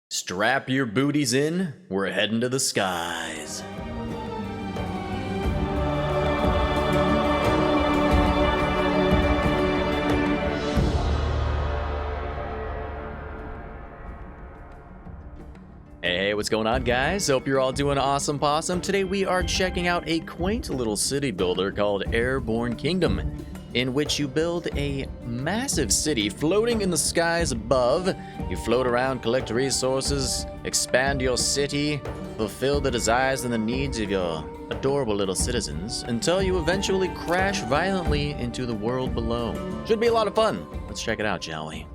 Strap your booties in, we're heading to the skies. Hey, what's going on, guys? Hope you're all doing awesome possum. Today we are checking out a quaint little city builder called AIRBORNE Kingdom, in which you build a massive city floating in the skies above. You float around, collect resources, expand your city, fulfill the desires and the needs of your adorable little citizens, until you eventually crash violently into the world below. Should be a lot of fun. Let's check it out, shall we?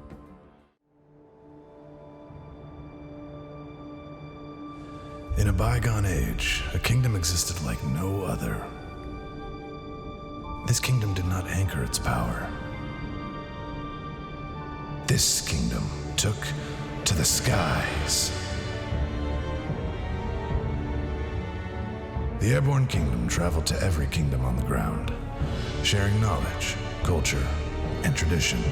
In a bygone age, a kingdom existed like no other. This kingdom did not anchor its power. This kingdom took to the skies. The Airborne Kingdom traveled to every kingdom on the ground, sharing knowledge, culture, and tradition.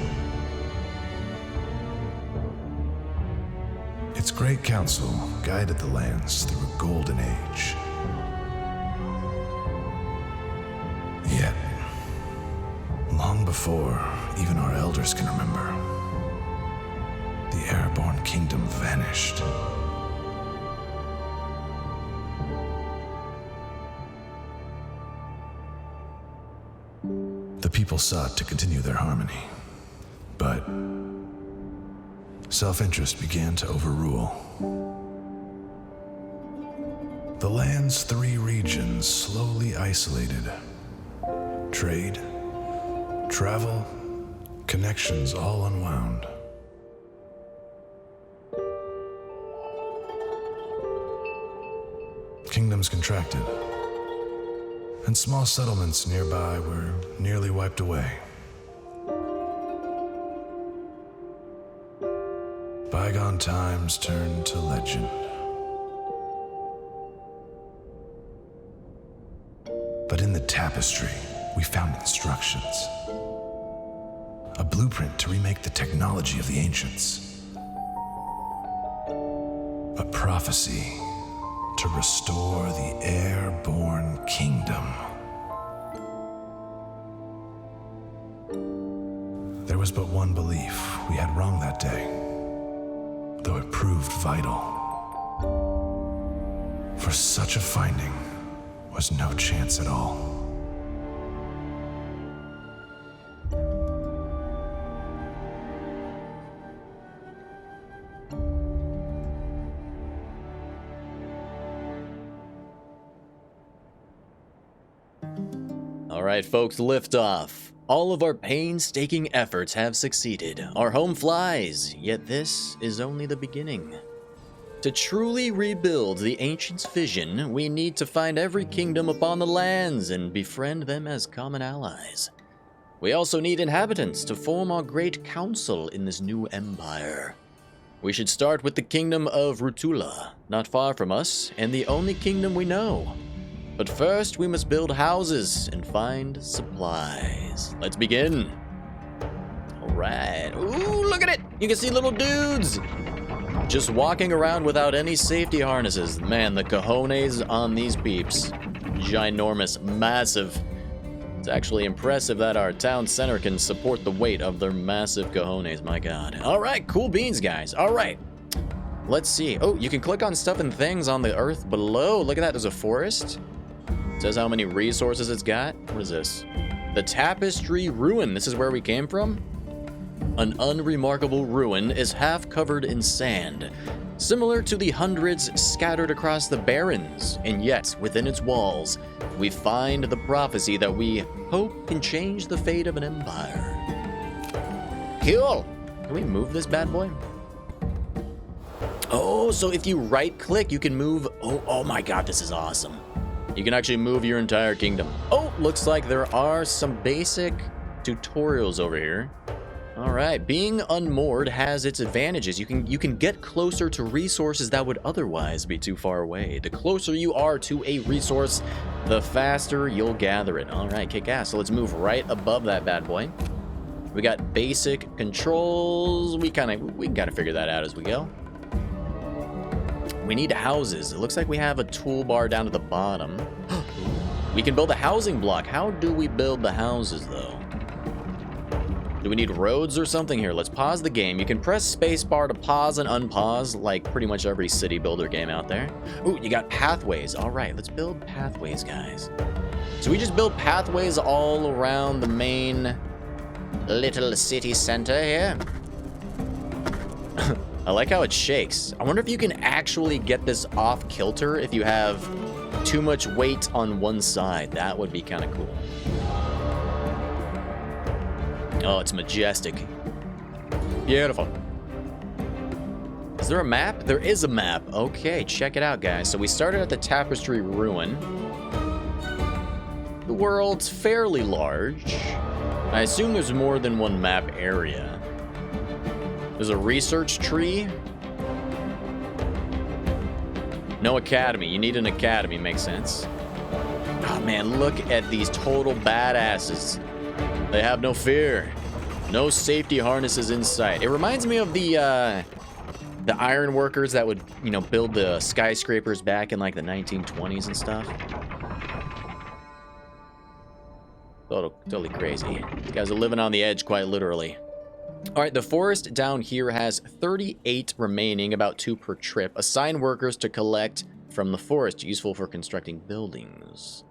Its great council guided the lands through a golden age. Yet, long before even our elders can remember, the Airborne Kingdom vanished. The people sought to continue their harmony, but self-interest began to overrule. The land's 3 regions slowly isolated. Trade, travel, connections all unwound. Kingdoms contracted, and small settlements nearby were nearly wiped away. Bygone times turned to legend. But in the tapestry, we found instructions. A blueprint to remake the technology of the ancients. A prophecy to restore the Airborne Kingdom. There was but one belief we had wrong that day, though it proved vital. For such a finding was no chance at all. All right, folks, lift off. All of our painstaking efforts have succeeded. Our home flies, yet this is only the beginning. To truly rebuild the ancients' vision, we need to find every kingdom upon the lands and befriend them as common allies. We also need inhabitants to form our great council in this new empire. We should start with the kingdom of Rutula, not far from us, and the only kingdom we know. But first, we must build houses and find supplies. Let's begin. All right. Ooh, look at it. You can see little dudes just walking around without any safety harnesses. Man, the cojones on these peeps. Ginormous, massive. It's actually impressive that our town center can support the weight of their massive cojones. My God. All right, cool beans, guys. All right. Let's see. Oh, you can click on stuff and things on the earth below. Look at that. There's a forest. Says how many resources it's got. What is this? The Tapestry Ruin. This is where we came from? An unremarkable ruin is half covered in sand, similar to the hundreds scattered across the barrens, and yet within its walls we find the prophecy that we hope can change the fate of an empire. Cool! Can we move this bad boy? Oh, so if you right click you can move. Oh my God, this is awesome. You can actually move your entire kingdom. Oh, looks like there are some basic tutorials over here. All right, being unmoored has its advantages. You can get closer to resources that would otherwise be too far away. The closer you are to a resource, the faster you'll gather it. All right, kick ass. So let's move right above that bad boy. We got basic controls. We gotta figure that out as we go. we need houses. It looks like we have a toolbar down to the bottom. We can build a housing block. How do we build the houses, though? Do we need roads or something here? Let's pause the game. You can press spacebar to pause and unpause, like pretty much every city builder game out there. Ooh, you got pathways. All right, let's build pathways, guys. So we just build pathways all around the main little city center here. I like how it shakes. I wonder if you can actually get this off kilter if you have too much weight on one side. That would be kind of cool. Oh, it's majestic. Beautiful. Is there a map? There is a map. Okay, check it out, guys. So we started at the Tapestry Ruin. The world's fairly large. I assume there's more than one map area. There's a research tree. No academy. You need an academy, makes sense. Oh man, look at these total badasses. They have no fear. No safety harnesses in sight. It reminds me of the iron workers that would, you know, build the skyscrapers back in like the 1920s and stuff. Totally crazy. These guys are living on the edge, quite literally. All right, the forest down here has 38 remaining, about 2 per trip. Assign workers to collect from the forest, useful for constructing buildings.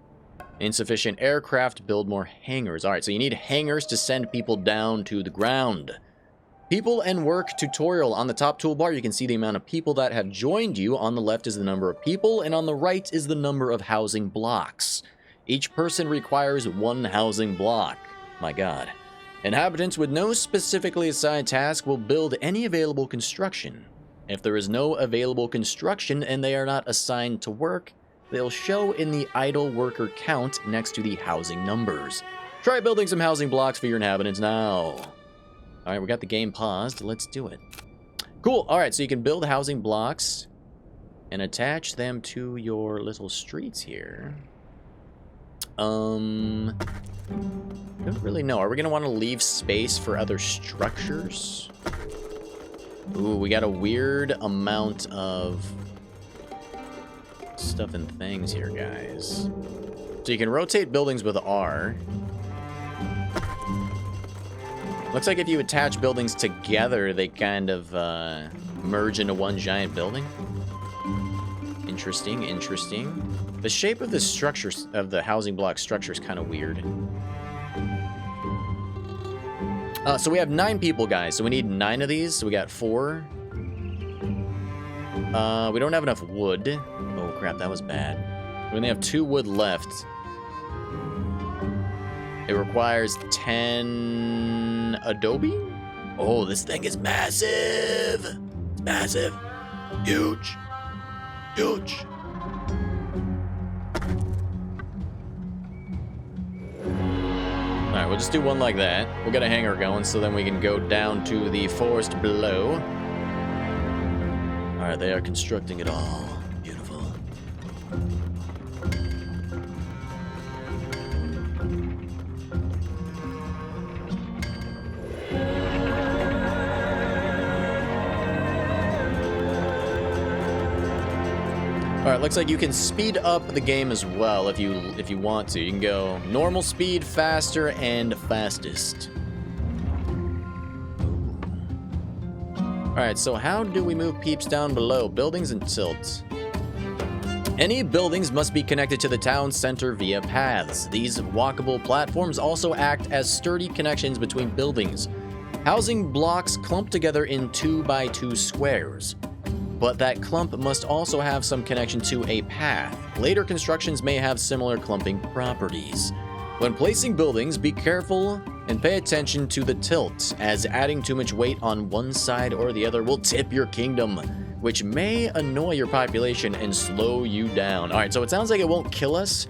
Insufficient aircraft, build more hangars. All right, so you need hangars to send people down to the ground. People and work tutorial. On the top toolbar, you can see the amount of people that have joined you. On the left is the number of people, and on the right is the number of housing blocks. Each person requires 1 housing block. My God. Inhabitants with no specifically assigned task will build any available construction. If there is no available construction and they are not assigned to work, they'll show in the idle worker count next to the housing numbers. Try building some housing blocks for your inhabitants now. All right, we got the game paused. Let's do it. Cool. All right, so you can build housing blocks and attach them to your little streets here. Don't really know. Are we going to want to leave space for other structures? Ooh, we got a weird amount of stuff and things here, guys. So you can rotate buildings with R. Looks like if you attach buildings together, they kind of merge into one giant building. Interesting, interesting. The shape of the structure, of the housing block structure, is kind of weird. So we have 9 people, guys. So we need 9 of these. So we got 4. We don't have enough wood. Oh, crap. That was bad. We only have 2 wood left. It requires 10 adobe? Oh, this thing is massive. It's massive. Huge. Huge. Alright, we'll just do one like that. We'll get a hangar going so then we can go down to the forest below. Alright, they are constructing it all. Beautiful. Alright, looks like you can speed up the game as well if you want to. You can go normal speed, faster, and fastest. Alright, so how do we move peeps down below? Buildings and tilts. Any buildings must be connected to the town center via paths. These walkable platforms also act as sturdy connections between buildings. Housing blocks clump together in 2x2 squares. But that clump must also have some connection to a path. Later constructions may have similar clumping properties. When placing buildings, be careful and pay attention to the tilt, as adding too much weight on one side or the other will tip your kingdom, which may annoy your population and slow you down. Alright, so it sounds like it won't kill us,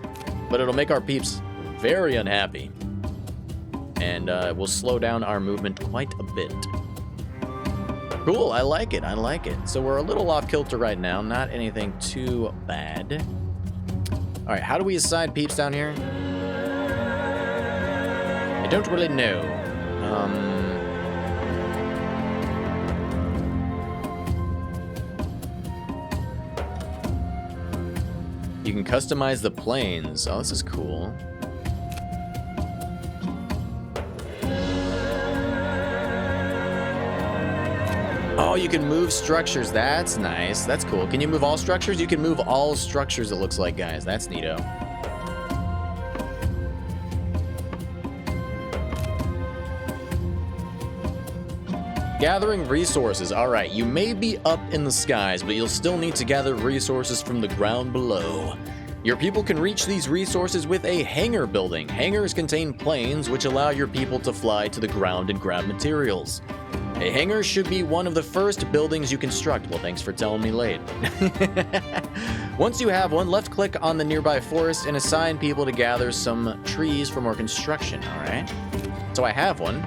but it'll make our peeps very unhappy. And will slow down our movement quite a bit. Cool, I like it, I like it. So we're a little off kilter right now, not anything too bad. Alright, how do we assign peeps down here? I don't really know. You can customize the planes. Oh, this is cool. Oh, you can move structures. That's nice. That's cool. Can you move all structures? You can move all structures, it looks like, guys. That's neato. Gathering resources. All right, you may be up in the skies, but you'll still need to gather resources from the ground below. Your people can reach these resources with a hangar building. Hangars contain planes which allow your people to fly to the ground and grab materials. A hangar should be one of the first buildings you construct. Well, thanks for telling me late. Once you have one, left click on the nearby forest and assign people to gather some trees for more construction, all right? So I have one.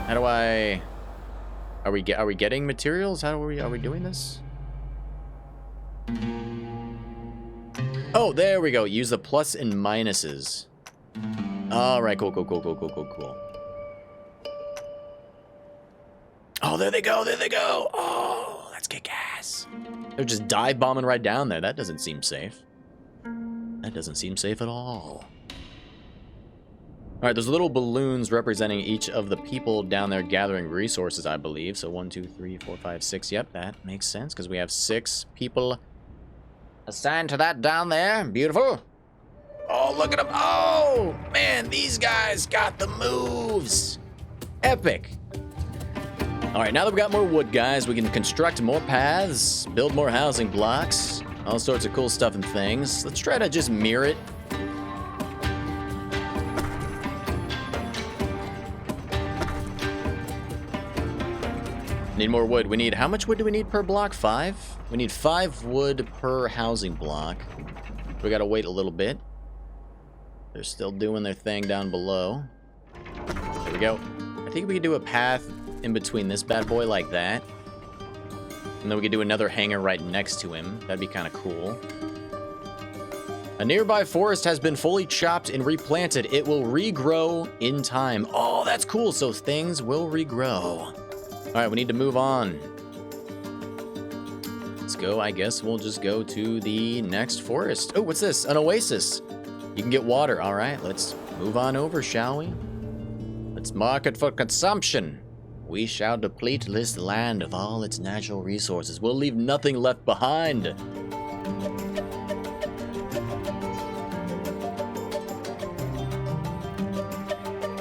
How do I... Are we getting materials? How are we doing this? Oh, there we go. Use the plus and minuses. All right, cool. Oh, there they go. Oh, that's kick ass. They're just dive bombing right down there. That doesn't seem safe. That doesn't seem safe at all. All right, there's little balloons representing each of the people down there gathering resources, I believe. So 1, 2, 3, 4, 5, 6. Yep, that makes sense because we have 6 people assigned to that down there. Beautiful. Oh, look at them. Oh, man, these guys got the moves. Epic. All right, now that we've got more wood, guys, we can construct more paths, build more housing blocks, all sorts of cool stuff and things. Let's try to just mirror it. Need more wood. We need, how much wood do we need per block? 5? We need 5 wood per housing block. We gotta wait a little bit. They're still doing their thing down below. There we go. I think we could do a path in between this bad boy like that. And then we could do another hangar right next to him. That'd be kind of cool. A nearby forest has been fully chopped and replanted. It will regrow in time. Oh, that's cool. So things will regrow. All right, we need to move on. Let's go. I guess we'll just go to the next forest. Oh, what's this? An oasis. You can get water. All right, let's move on over, shall we? Let's market for consumption. We shall deplete this land of all its natural resources. We'll leave nothing left behind.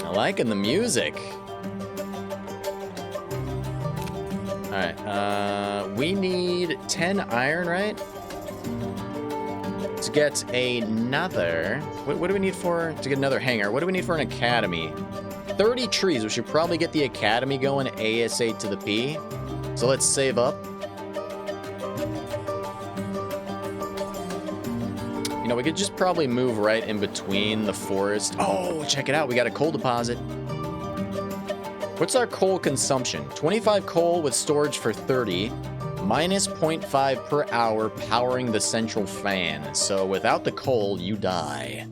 I'm liking the music. Alright, we need 10 iron, right? To get another... What do we need for... To get another hangar? What do we need for an academy? 30 trees. We should probably get the academy going ASA to the P. So let's save up. You know, we could just probably move right in between the forest. Oh, check it out. We got a coal deposit. What's our coal consumption? 25 coal with storage for 30, minus 0.5 per hour powering the central fan. So without the coal, you die.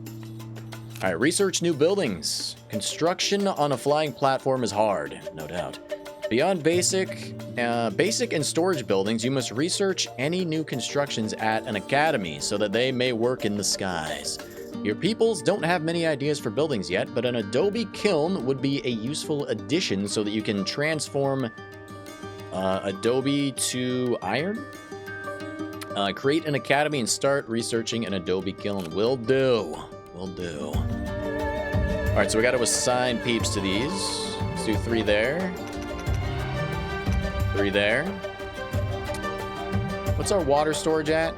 All right, research new buildings. Construction on a flying platform is hard, no doubt. Beyond basic and storage buildings, you must research any new constructions at an academy so that they may work in the skies. Your peoples don't have many ideas for buildings yet, but an adobe kiln would be a useful addition so that you can transform adobe to iron. Create an academy and start researching an adobe kiln. Will do. Will do. All right, so we got to assign peeps to these. Let's do 3 there. 3 there. What's our water storage at?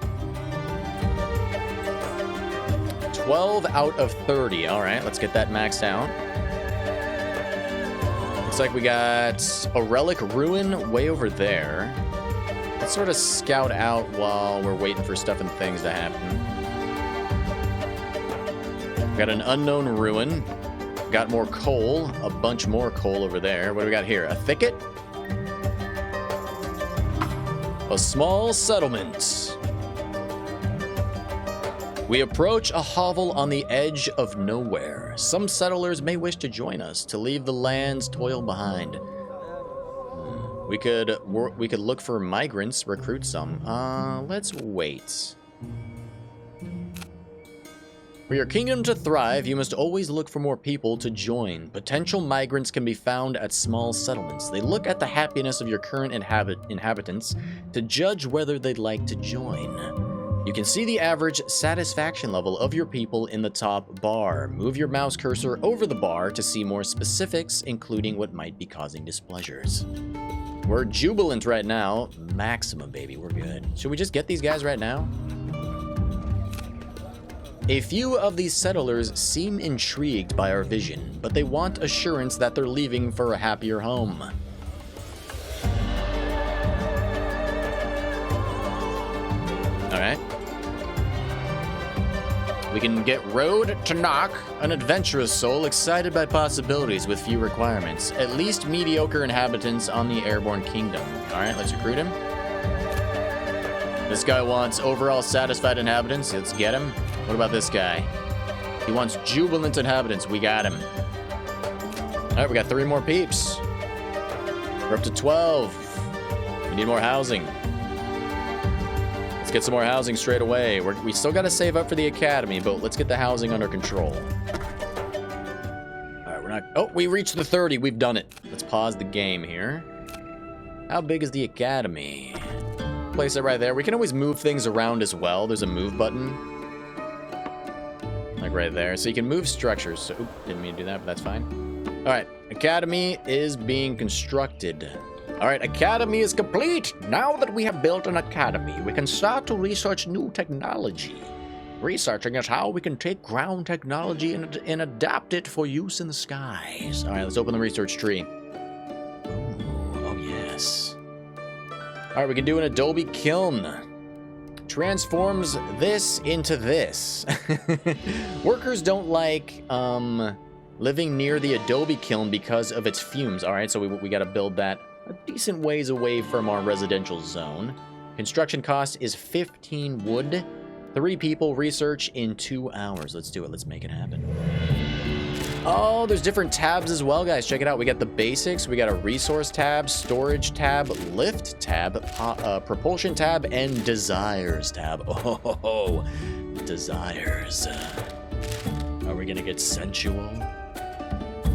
12 out of 30. All right, let's get that maxed out. Looks like we got a relic ruin way over there. Let's sort of scout out while we're waiting for stuff and things to happen. Got an unknown ruin. Got more coal. A bunch more coal over there. What do we got here? A thicket? A small settlement. We approach a hovel on the edge of nowhere. Some settlers may wish to join us to leave the land's toil behind. We could look for migrants, recruit some. Let's wait. For your kingdom to thrive, you must always look for more people to join. Potential migrants can be found at small settlements. They look at the happiness of your current inhabitants to judge whether they'd like to join. You can see the average satisfaction level of your people in the top bar. Move your mouse cursor over the bar to see more specifics, including what might be causing displeasures. We're jubilant right now. Maximum, baby. We're good. Should we just get these guys right now? A few of these settlers seem intrigued by our vision, but they want assurance that they're leaving for a happier home. Alright. We can get Road to Knock, an adventurous soul excited by possibilities with few requirements. At least mediocre inhabitants on the Airborne Kingdom. Alright, let's recruit him. This guy wants overall satisfied inhabitants. Let's get him. What about this guy? He wants jubilant inhabitants. We got him. Alright, we got 3 more peeps. We're up to 12. We need more housing. Let's get some more housing straight away. We still got to save up for the academy, but let's get the housing under control. Alright, we're not... Oh, we reached the 30. We've done it. Let's pause the game here. How big is the academy? Place it right there. We can always move things around as well. There's a move button. Like right there. So you can move structures. So, oop, didn't mean to do that, but that's fine. Alright, academy is being constructed. Alright, academy is complete! Now that we have built an academy, we can start to research new technology. Researching is how we can take ground technology and adapt it for use in the skies. Alright, let's open the research tree. Oh yes. Alright, we can do an Adobe kiln. Transforms this into this. Workers don't like living near the Adobe kiln because of its fumes. Alright, so we got to build that a decent ways away from our residential zone. Construction cost is 15 wood. 3 people, research in 2 hours. Let's do it. Let's make it happen. Oh, there's different tabs as well, guys. Check it out. We got the basics. We got a resource tab, storage tab, lift tab, propulsion tab, and desires tab. Oh, desires. Are we gonna get sensual?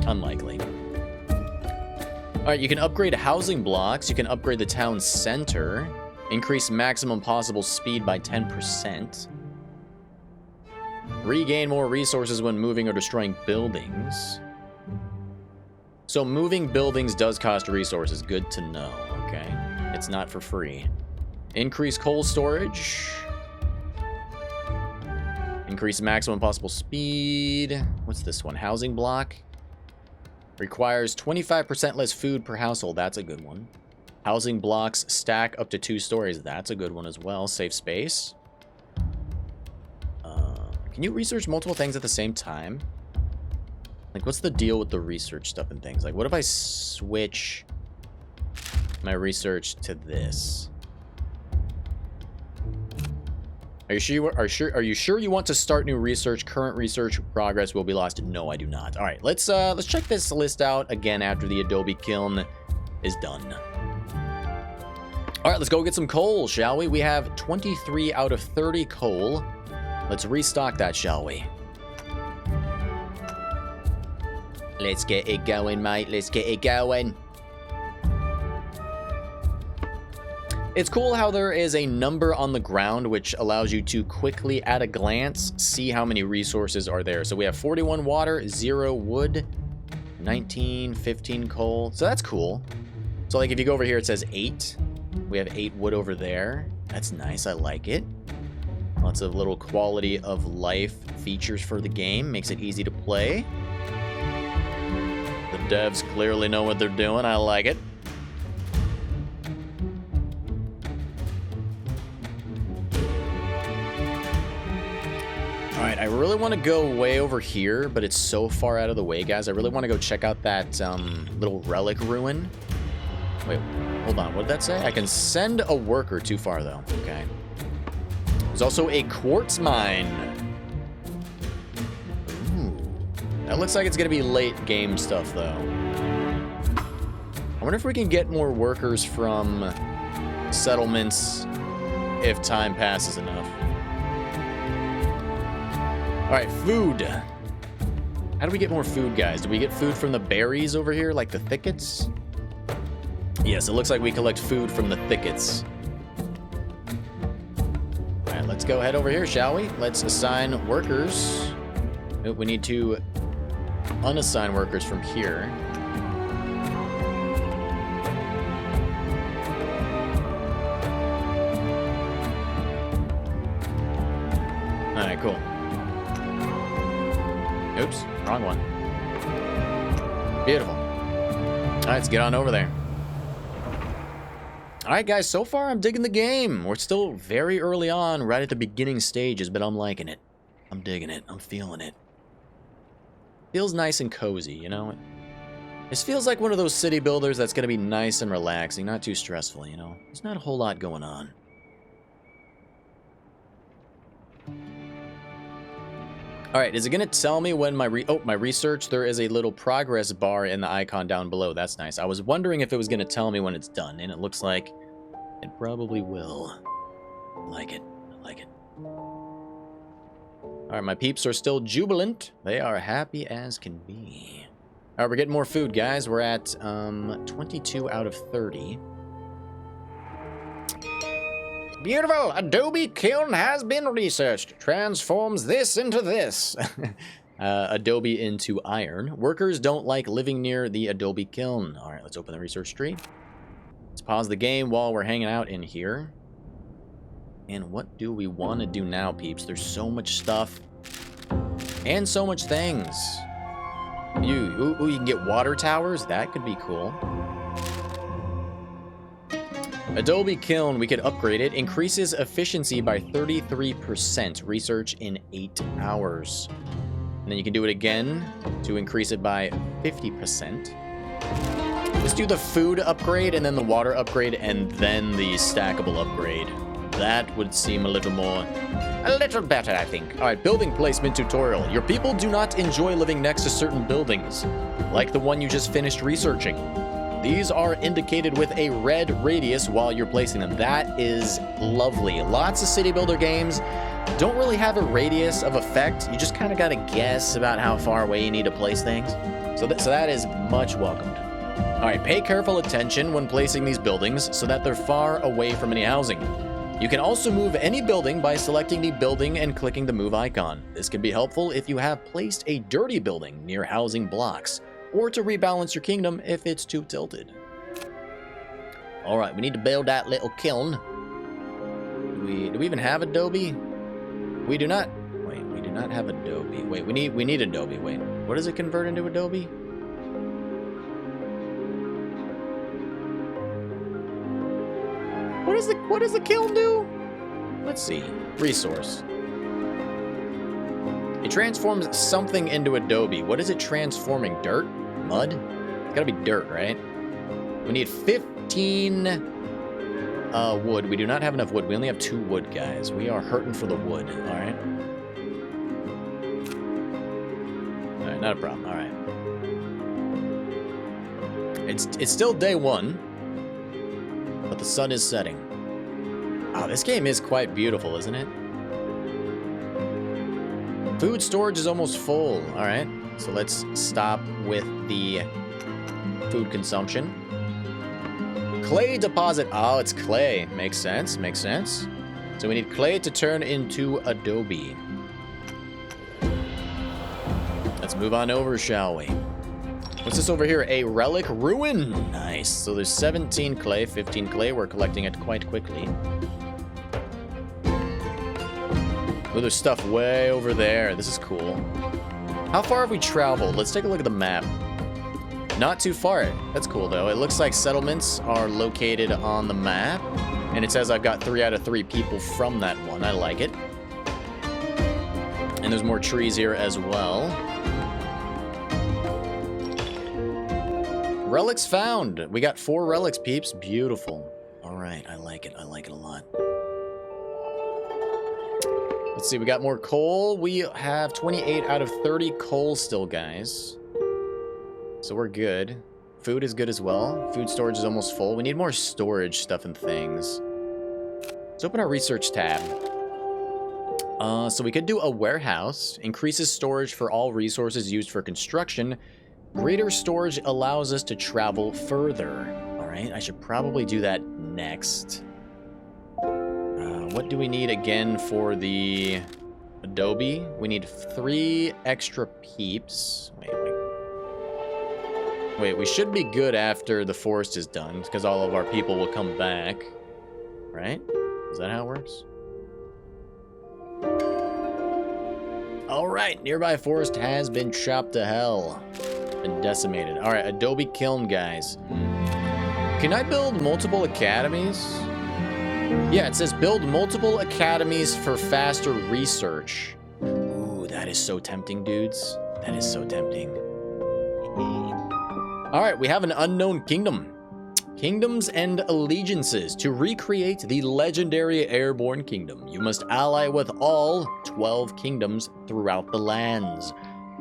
Unlikely. All right, you can upgrade housing blocks. You can upgrade the town center. Increase maximum possible speed by 10%. Regain more resources when moving or destroying buildings. So moving buildings does cost resources. Good to know, okay? It's not for free. Increase coal storage. Increase maximum possible speed. What's this one? Housing block. Requires 25% less food per household. That's a good one. Housing blocks stack up to 2 stories. That's a good one as well. Save space. Can you research multiple things at the same time? Like, what's the deal with the research stuff and things? Like, what if I switch my research to this? Are you sure you want to start new research? Current research progress will be lost. No, I do not. All right, let's check this list out again after the Adobe kiln is done. All right, let's go get some coal, shall we? We have 23 out of 30 coal. Let's restock that, shall we? Let's get it going, mate. Let's get it going. It's cool how there is a number on the ground which allows you to quickly, at a glance, see how many resources are there. So we have 41 water, 0 wood, 19, 15 coal. So that's cool. So like if you go over here, it says 8. We have 8 wood over there. That's nice. I like it. Lots of little quality of life features for the game. Makes it easy to play. The devs clearly know what they're doing. I like it. Alright, I really want to go way over here, but it's so far out of the way, guys. I really want to go check out that little relic ruin. Wait, hold on. What did that say? I can send a worker too far, though. Okay. There's also a quartz mine. Ooh. That looks like it's going to be late game stuff, though. I wonder if we can get more workers from settlements if time passes enough. Alright, food. How do we get more food, guys? Do we get food from the berries over here, like the thickets? Yes, it looks like we collect food from the thickets. Alright, let's go head over here, shall we? Let's assign workers. Oh, we need to unassign workers from here. Alright, cool. Oops, wrong one. Beautiful. Alright, let's get on over there. Alright, guys, so far I'm digging the game. We're still very early on, right at the beginning stages, but I'm liking it. I'm digging it. I'm feeling it. Feels nice and cozy, you know? This feels like one of those city builders that's going to be nice and relaxing, not too stressful, you know? There's not a whole lot going on. Alright, is it going to tell me when my research? There is a little progress bar in the icon down below. That's nice. I was wondering if it was going to tell me when it's done, and it looks like it probably will. I like it. I like it. Alright, my peeps are still jubilant. They are happy as can be. Alright, we're getting more food, guys. We're at 22 out of 30. Beautiful! Adobe kiln has been researched. Transforms this into this. Adobe into iron. Workers don't like living near the Adobe kiln. Alright, let's open the research tree. Let's pause the game while we're hanging out in here. And what do we want to do now, peeps? There's so much stuff. And so much things. You can get water towers? That could be cool. Adobe Kiln, we could upgrade it. Increases efficiency by 33%. Research in 8 hours. And then you can do it again to increase it by 50%. Let's do the food upgrade and then the water upgrade and then the stackable upgrade. That would seem a little better, I think. All right, building placement tutorial. Your people do not enjoy living next to certain buildings, like the one you just finished researching. These are indicated with a red radius while you're placing them. That is lovely. Lots of city builder games don't really have a radius of effect. You just kind of got to guess about how far away you need to place things. So that is much welcomed. All right, pay careful attention when placing these buildings so that they're far away from any housing. You can also move any building by selecting the building and clicking the move icon. This can be helpful if you have placed a dirty building near housing blocks, or to rebalance your kingdom if it's too tilted. Alright, we need to build that little kiln. Do we even have Adobe? We do not. Wait, we do not have Adobe. Wait, we need Adobe. Wait, what does it convert into Adobe? What does the kiln do? Let's see. Resource. It transforms something into Adobe. What is it transforming? Dirt? Mud? It's gotta be dirt, right? We need 15 wood. We do not have enough wood. We only have 2 wood, guys. We are hurting for the wood, alright? Alright, not a problem, alright. It's still day 1, but the sun is setting. Oh, this game is quite beautiful, isn't it? Food storage is almost full. All right, so let's stop with the food consumption. Clay deposit. Oh, it's clay. Makes sense. Makes sense. So we need clay to turn into Adobe. Let's move on over, shall we? What's this over here? A relic ruin. Nice. So there's 17 clay, 15 clay. We're collecting it quite quickly. Oh, there's stuff way over there. This is cool. How far have we traveled? Let's take a look at the map. Not too far. That's cool, though. It looks like settlements are located on the map. And it says I've got 3 out of 3 people from that one. I like it. And there's more trees here as well. Relics found. We got 4 relics, peeps. Beautiful. All right. I like it. I like it a lot. Let's see, we got more coal. We have 28 out of 30 coal still, guys. So we're good. Food is good as well. Food storage is almost full. We need more storage stuff and things. Let's open our research tab. So we could do a warehouse. Increases storage for all resources used for construction. Greater storage allows us to travel further. All right, I should probably do that next. What do we need again for the Adobe? We need 3 extra peeps. Wait, we should be good after the forest is done, because all of our people will come back. Right? Is that how it works? Alright, nearby forest has been chopped to hell. Been decimated. Alright, Adobe Kiln, guys. Can I build multiple academies? Yeah, it says build multiple academies for faster research. Ooh, that is so tempting, dudes. That is so tempting. Alright, we have an unknown kingdom. Kingdoms and allegiances. To recreate the legendary Airborne Kingdom, you must ally with all 12 kingdoms throughout the lands.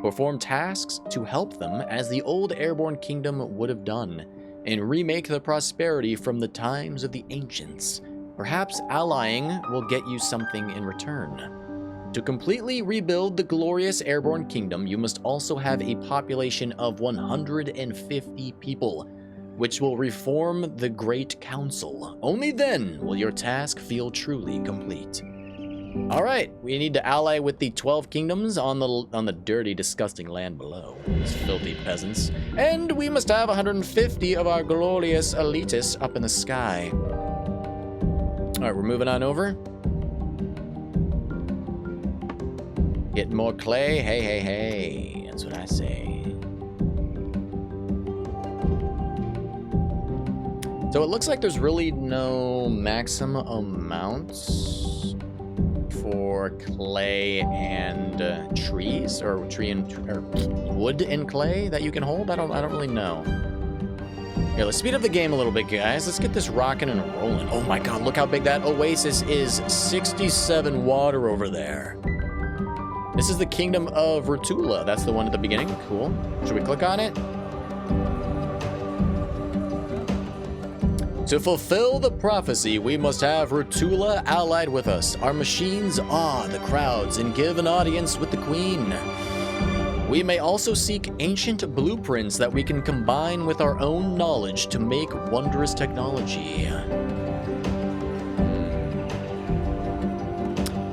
Perform tasks to help them as the old Airborne Kingdom would have done, and remake the prosperity from the times of the ancients. Perhaps allying will get you something in return. To completely rebuild the glorious Airborne Kingdom, you must also have a population of 150 people, which will reform the Great Council. Only then will your task feel truly complete. All right, we need to ally with the 12 kingdoms on the dirty, disgusting land below. These filthy peasants. And we must have 150 of our glorious elitists up in the sky. All right, we're moving on over. Get more clay. Hey, hey, hey. That's what I say. So it looks like there's really no maximum amounts for clay and trees, or wood and clay that you can hold. I don't really know. Here, let's speed up the game a little bit, guys. Let's get this rocking and rolling. Oh my god, look how big that oasis is. 67 water over there. This is the Kingdom of Rutula. That's the one at the beginning. Cool. Should we click on it? To fulfill the prophecy, we must have Rutula allied with us. Our machines awe the crowds and give an audience with the queen. We may also seek ancient blueprints that we can combine with our own knowledge to make wondrous technology.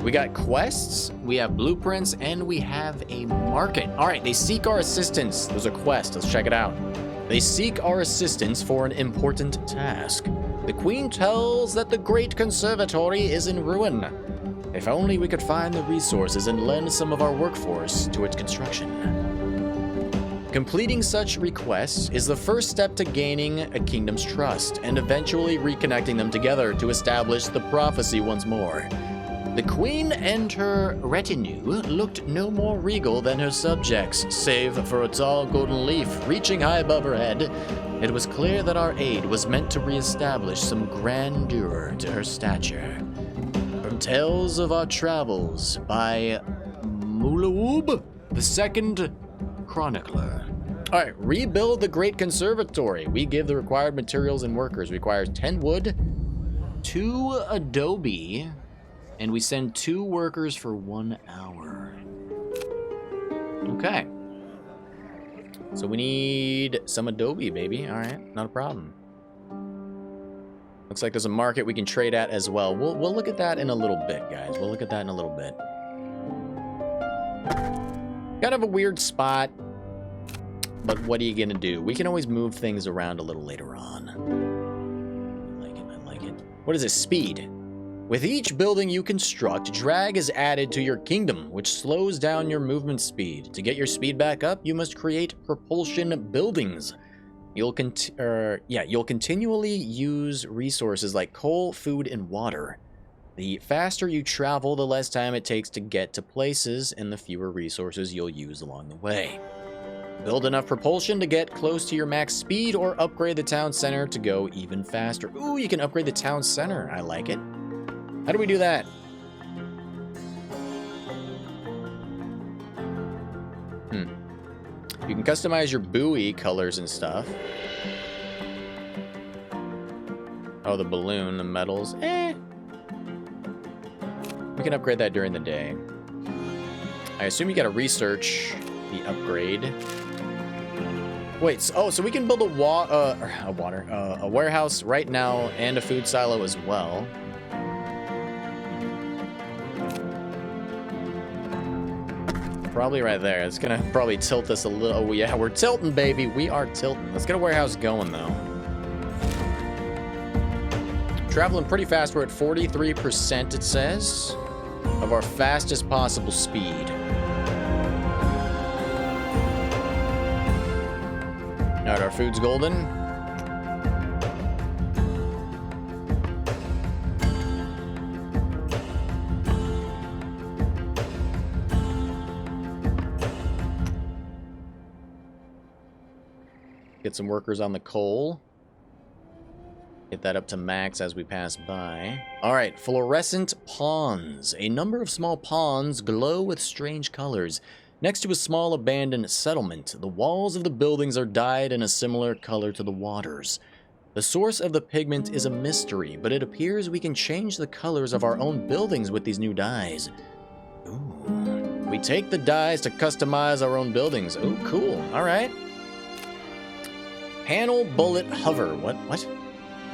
We got quests, we have blueprints, and we have a market. All right, they seek our assistance. There's a quest. Let's check it out. They seek our assistance for an important task. The queen tells that the great conservatory is in ruin. If only we could find the resources and lend some of our workforce to its construction. Completing such requests is the first step to gaining a kingdom's trust and eventually reconnecting them together to establish the prophecy once more. The queen and her retinue looked no more regal than her subjects, save for a tall golden leaf reaching high above her head. It was clear that our aid was meant to reestablish some grandeur to her stature. From Tales of Our Travels by Mulawoob, the second chronicler. All right, rebuild the Great Conservatory. We give the required materials and workers. Requires 10 wood, 2 adobe, and we send 2 workers for 1 hour. Okay. So we need some adobe, baby. All right, not a problem. Looks like there's a market we can trade at as well. We'll look at that in a little bit, guys. We'll look at that in a little bit. Kind of a weird spot, but what are you gonna do? We can always move things around a little later on. I like it, I like it. What is it? Speed. With each building you construct, drag is added to your kingdom, which slows down your movement speed. To get your speed back up, you must create propulsion buildings. You'll continually use resources like coal, food, and water. The faster you travel, the less time it takes to get to places, and the fewer resources you'll use along the way. Build enough propulsion to get close to your max speed, or upgrade the town center to go even faster. Ooh, you can upgrade the town center. I like it. How do we do that? You can customize your buoy colors and stuff. Oh, the balloon, the metals. We can upgrade that during the day. I assume you gotta research the upgrade. Wait, so we can build a warehouse right now and a food silo as well. Probably right there. It's gonna probably tilt us a little. Oh yeah, we're tilting, baby. We are tilting. Let's get a warehouse going though. Traveling pretty fast. We're at 43%, it says, of our fastest possible speed. All right, our food's golden. Get some workers on the coal. Get that up to max as we pass by. All right, fluorescent ponds. A number of small ponds glow with strange colors. Next to a small abandoned settlement, the walls of the buildings are dyed in a similar color to the waters. The source of the pigment is a mystery, but it appears we can change the colors of our own buildings with these new dyes. Ooh. We take the dyes to customize our own buildings. Oh, cool. All right. Panel bullet hover. What?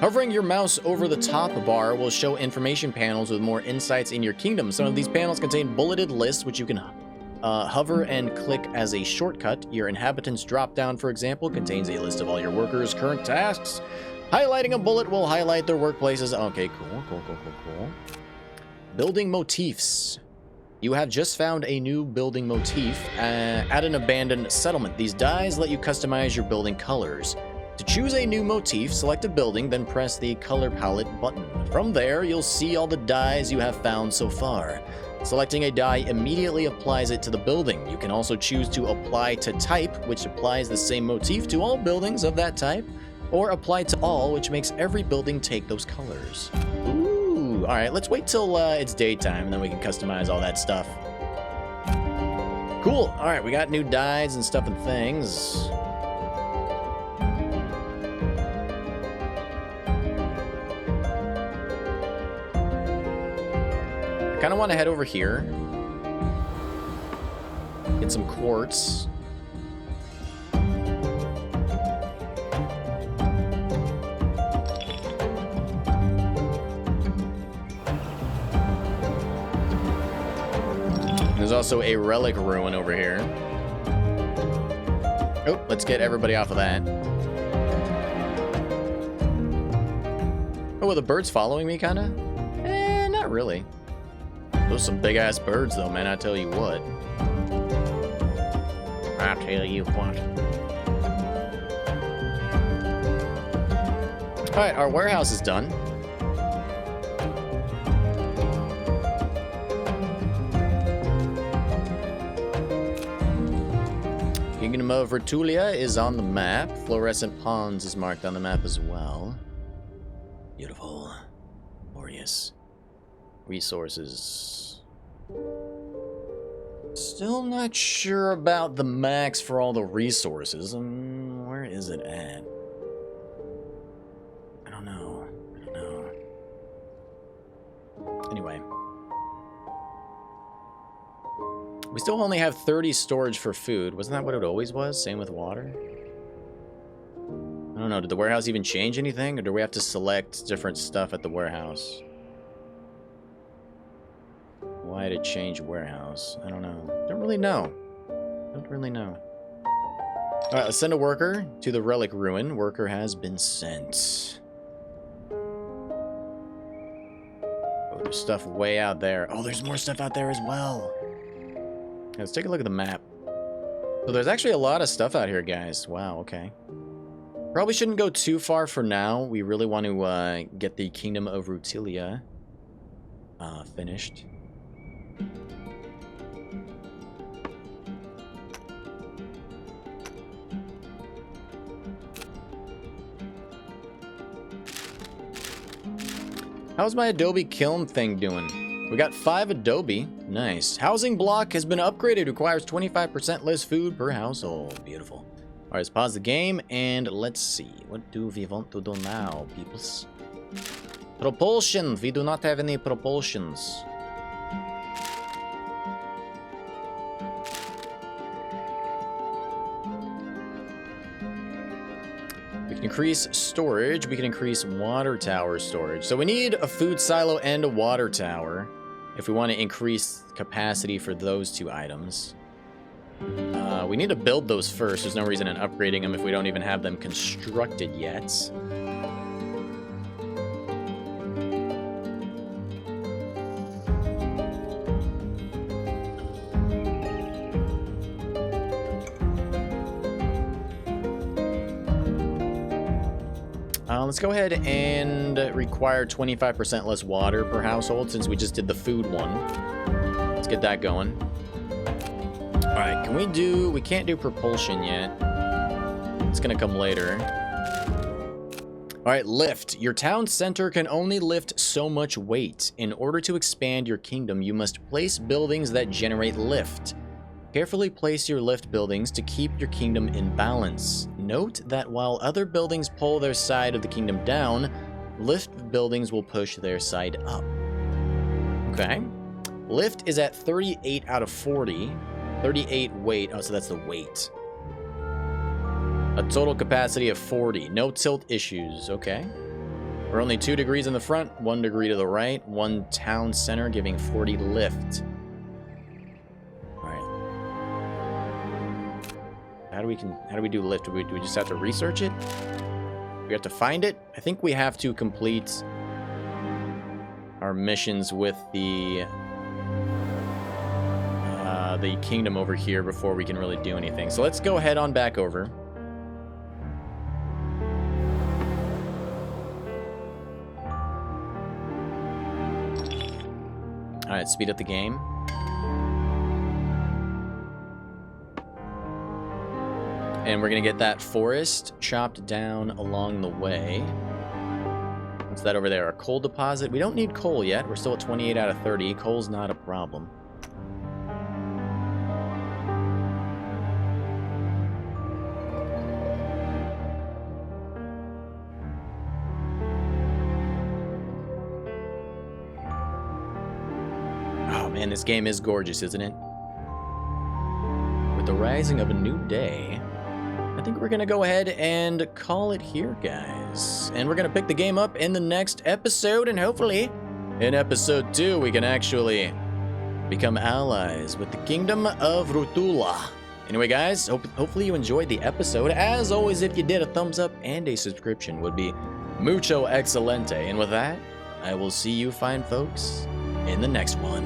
Hovering your mouse over the top bar will show information panels with more insights in your kingdom. Some of these panels contain bulleted lists, which you can hover and click as a shortcut. Your inhabitants drop-down, for example, contains a list of all your workers' current tasks. Highlighting a bullet will highlight their workplaces. Okay, cool. Building motifs. You have just found a new building motif at an abandoned settlement. These dyes let you customize your building colors. To choose a new motif, select a building, then press the color palette button. From there, you'll see all the dyes you have found so far. Selecting a dye immediately applies it to the building. You can also choose to apply to type, which applies the same motif to all buildings of that type, or apply to all, which makes every building take those colors. Ooh, all right, let's wait till it's daytime, and then we can customize all that stuff. Cool, all right, we got new dyes and stuff and things. I kind of want to head over here, get some quartz. There's also a relic ruin over here. Oh, let's get everybody off of that. Oh, are the birds following me, kind of? Not really. Those are some big-ass birds, though, man, I tell you what. I tell you what. Alright, our warehouse is done. Kingdom of Rutulia is on the map. Fluorescent Ponds is marked on the map as well. Beautiful. Glorious. Resources. Still not sure about the max for all the resources. Where is it at? I don't know. Anyway. We still only have 30 storage for food. Wasn't that what it always was? Same with water? I don't know. Did the warehouse even change anything? Or do we have to select different stuff at the warehouse? Why did it change warehouse? I don't know. Don't really know. Alright, let's send a worker to the relic ruin. Worker has been sent. Oh, there's stuff way out there. Oh, there's more stuff out there as well. Let's take a look at the map. So there's actually a lot of stuff out here, guys. Wow, okay. Probably shouldn't go too far for now. We really want to get the Kingdom of Rutulia finished. How's my Adobe kiln thing doing? We got 5 Adobe. Nice. Housing block has been upgraded. Requires 25% less food per household. Beautiful. All right, let's pause the game and let's see. What do we want to do now, peoples? Propulsion. We do not have any propulsions. We can increase storage. We can increase water tower storage. So we need a food silo and a water tower if we want to increase capacity for those two items. We need to build those first. There's no reason in upgrading them if we don't even have them constructed yet. Let's go ahead and require 25% less water per household since we just did the food one. Let's get that going. All right, can we do... We can't do propulsion yet. It's gonna come later. All right, lift. Your town center can only lift so much weight. In order to expand your kingdom, you must place buildings that generate lift. Carefully place your lift buildings to keep your kingdom in balance. Note that while other buildings pull their side of the kingdom down, lift buildings will push their side up. Okay. Lift is at 38 out of 40. 38 weight. Oh, so that's the weight. A total capacity of 40. No tilt issues. Okay. We're only 2 degrees in the front, 1 degree to the right, 1 town center giving 40 lift. How do we do lift? Do we just have to research it? We have to find it? I think we have to complete our missions with the kingdom over here before we can really do anything. So let's go head on back over. All right, speed up the game. And we're going to get that forest chopped down along the way. What's that over there? A coal deposit? We don't need coal yet. We're still at 28 out of 30. Coal's not a problem. Oh man, this game is gorgeous, isn't it? With the rising of a new day, I think we're going to go ahead and call it here, guys. And we're going to pick the game up in the next episode, and hopefully in episode 2 we can actually become allies with the Kingdom of Rutula. Anyway, guys, hopefully you enjoyed the episode. As always, if you did, a thumbs up and a subscription would be mucho excelente. And with that, I will see you fine folks in the next one.